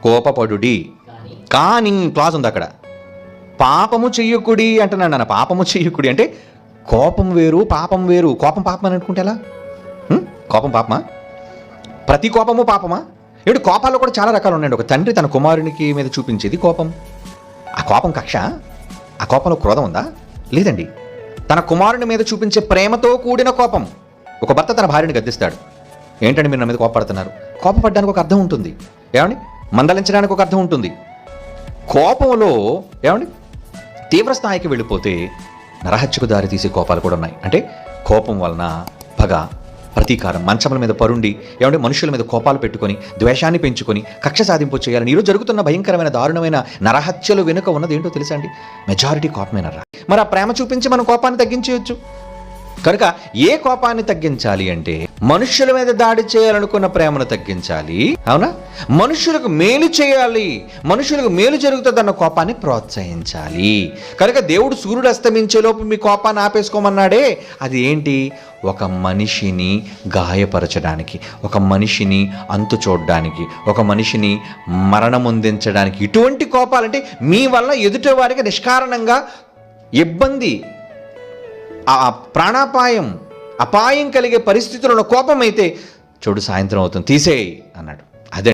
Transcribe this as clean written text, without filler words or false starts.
కోపపడుడి, కానీ క్లాజ్ ఉంది అక్కడ, పాపము చెయ్యకుడి అంటున్నాడు నాన్న. పాపము చెయ్యకుడి అంటే కోపం వేరు, పాపం వేరు. కోపం పాపం అని అనుకుంటే ఎలా? కోపం పాపమా? ప్రతి కోపము పాపమా? ఏమిటి, కోపాల్లో కూడా చాలా రకాలు ఉన్నాయండి. ఒక తండ్రి తన కుమారునికి మీద చూపించేది కోపం. ఆ కోపం కక్ష? ఆ కోపంలో క్రోధం ఉందా? లేదండి. తన కుమారుని మీద చూపించే ప్రేమతో కూడిన కోపం. ఒక భర్త తన భార్యని గద్దిస్తాడు, ఏంటంటే మీరు నా మీద కోపపడుతున్నారు. కోపపడడానికి ఒక అర్థం ఉంటుంది, ఏమండి, మందలించడానికి ఒక అర్థం ఉంటుంది. కోపంలో ఏమండి తీవ్ర స్థాయికి వెళ్ళిపోతే నరహత్యకు దారి తీసే కోపాలు కూడా ఉన్నాయి. అంటే కోపం వలన పగ, ప్రతీకారం, మంచముల మీద పరుండి ఏమంటే మనుషుల మీద కోపాలు పెట్టుకొని ద్వేషాన్ని పెంచుకొని కక్ష సాధింపు చేయాలని ఈరోజు జరుగుతున్న భయంకరమైన దారుణమైన నరహత్యలు వెనుక ఉన్నది ఏంటో తెలుసా అండి? మెజారిటీ కోపమేనరా. మరి ఆ ప్రేమ చూపించి మనం కోపాన్ని తగ్గించేయచ్చు. కనుక ఏ కోపాన్ని తగ్గించాలి అంటే మనుష్యుల మీద దాడి చేయాలనుకున్న ప్రేమను తగ్గించాలి, అవునా? మనుషులకు మేలు చేయాలి, మనుషులకు మేలు జరుగుతుందన్న కోపాన్ని ప్రోత్సహించాలి. కనుక దేవుడు సూర్యుడు అస్తమించేలోపు మీ కోపాన్ని ఆపేసుకోమన్నాడే, అది ఏంటి? ఒక మనిషిని గాయపరచడానికి, ఒక మనిషిని అంతు చూడడానికి, ఒక మనిషిని మరణమొందించడానికి. ఇటువంటి కోపాలంటే మీ వల్ల ఎదుటి వారికి నిష్కారణంగా ఇబ్బంది, ప్రాణాపాయం, అపాయం కలిగే పరిస్థితుల్లో కోపం అయితే చూడు సాయంత్రం అవుతుంది తీసేయి అన్నాడు.